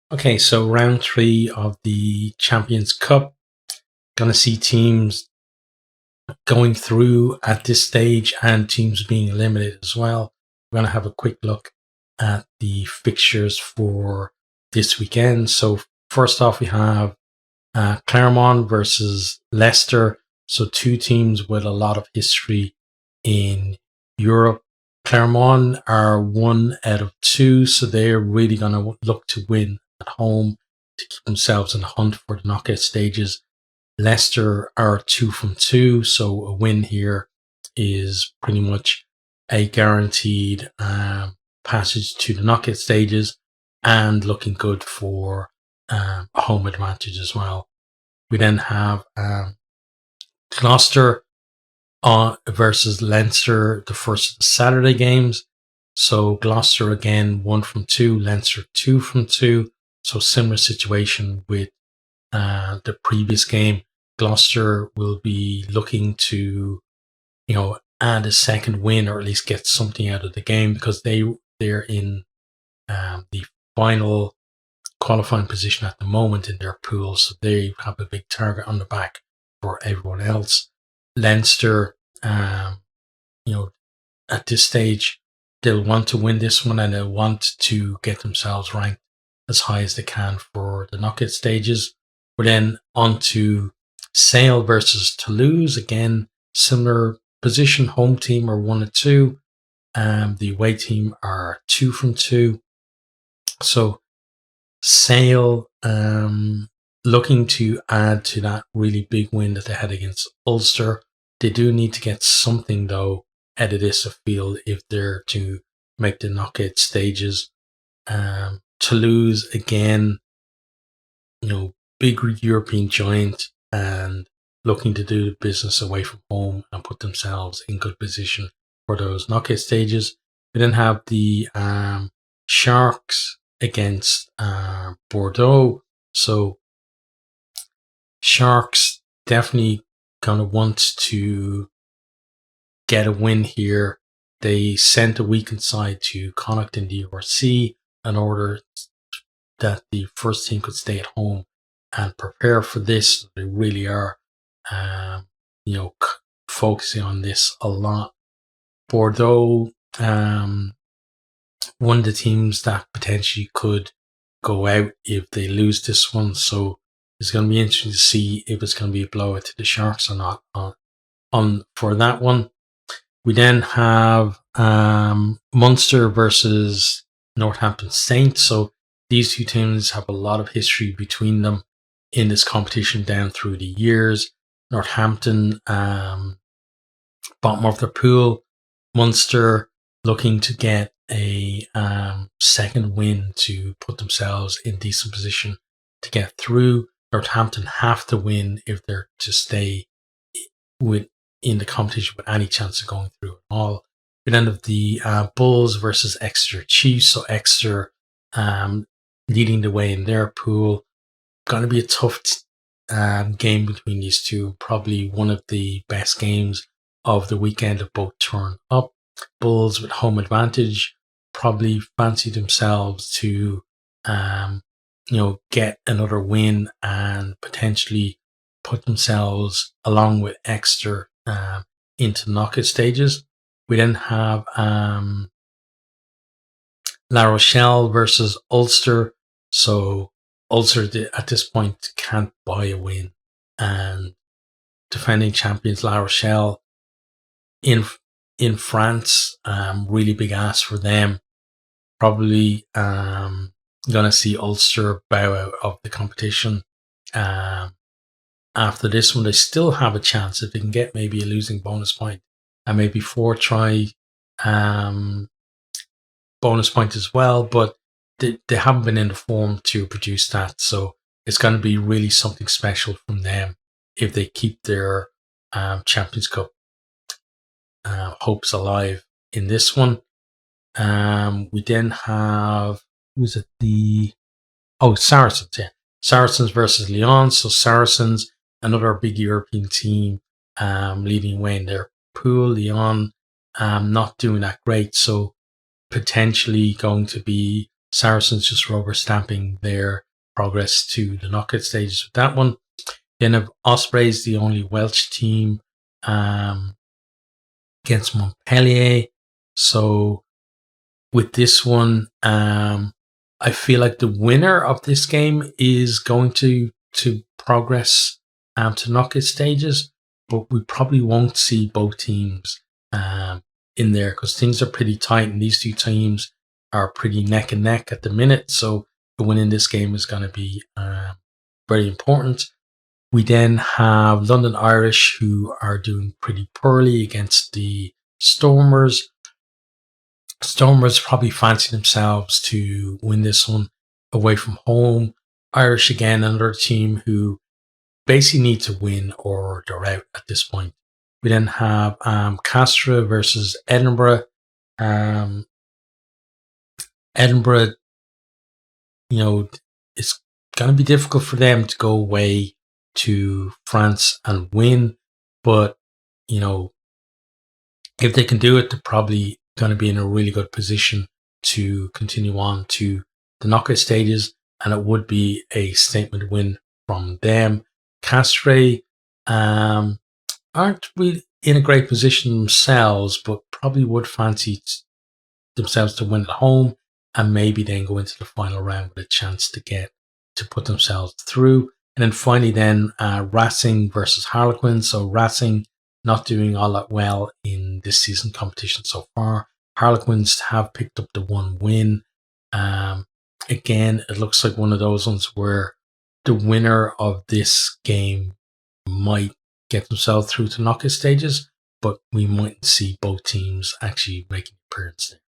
Okay, so round three of the Champions Cup. Going to see teams going through at this stage and teams being eliminated as well. We're going to have a quick look at the fixtures for this weekend. So first off, we have Claremont versus Leicester. So two teams with a lot of history in Europe. Claremont are 1 out of 2, so they're really going to look to win at home to keep themselves in the hunt for the knockout stages. Leicester are 2 from 2, so a win here is pretty much a guaranteed passage to the knockout stages and looking good for a home advantage as well. We then have Gloucester versus Leinster, the first of the Saturday games. So Gloucester again 1 from 2, Leinster 2 from 2. So similar situation with the previous game. Gloucester will be looking to, add a second win or at least get something out of the game because they're in the final qualifying position at the moment in their pool, so they have a big target on the back for everyone else. Leinster, at this stage, they'll want to win this one and they'll want to get themselves ranked as high as they can for the knockout stages. We're then on to Sale versus Toulouse. Again, similar position. Home team are 1 of 2. The away team are 2 from 2. So Sale looking to add to that really big win that they had against Ulster. They do need to get something though out of this field if they're to make the knockout stages. Toulouse again, big European giant and looking to do the business away from home and put themselves in good position for those knockout stages. We then have the Sharks against Bordeaux. So Sharks definitely going to want to get a win here. They sent a weakened side to Connacht in the URC in order that the first team could stay at home and prepare for this. They really are, focusing on this a lot. Bordeaux, one of the teams that potentially could go out if they lose this one. So it's going to be interesting to see if it's going to be a blowout to the Sharks or not on for that one. We then have Munster versus Northampton Saints. So these two teams have a lot of history between them in this competition down through the years. Northampton, bottom of their pool. Munster looking to get a second win to put themselves in decent position to get through. Northampton have to win if they're to stay in the competition with any chance of going through at all. We then have the Bulls versus Exeter Chiefs. So Exeter leading the way in their pool. Going to be a tough game between these two. Probably one of the best games of the weekend of both turn up. Bulls with home advantage probably fancy themselves to get another win and potentially put themselves along with Exeter into knockout stages. We then have La Rochelle versus Ulster. So Ulster at this point can't buy a win, and defending champions La Rochelle in France, really big ask for them. Probably gonna see Ulster bow out of the competition. After this one, they still have a chance if they can get maybe a losing bonus point and maybe 4-try bonus point as well, but they haven't been in the form to produce that. So it's going to be really something special from them if they keep their Champions Cup hopes alive in this one. We then have, Saracens, yeah. Saracens versus Lyon. So Saracens, another big European team, leading away in their pool. Lyon, not doing that great. So potentially going to be Saracens just rubber stamping their progress to the knockout stages with that one. Then of Ospreys, the only Welsh team against Montpellier. So with this one, I feel like the winner of this game is going to progress to knockout stages, but we probably won't see both teams in there because things are pretty tight, and these two teams are pretty neck and neck at the minute. So the win in this game is going to be very important. We then have London Irish, who are doing pretty poorly against the Stormers. Stormers probably fancy themselves to win this one away from home. Irish, again, another team who basically need to win or they're out at this point. We then have Castra versus Edinburgh. Edinburgh, it's going to be difficult for them to go away to France and win. But, if they can do it, they're probably going to be in a really good position to continue on to the knockout stages. And it would be a statement win from them. Castres aren't really in a great position themselves, but probably would fancy themselves to win at home and maybe then go into the final round with a chance to put themselves through. And then finally then Racing versus Harlequins. So Racing not doing all that well in this season competition so far. Harlequins have picked up the one win. Again, it looks like one of those ones where the winner of this game might get themselves through to knockout stages, but we mightn't see both teams actually making an appearance there.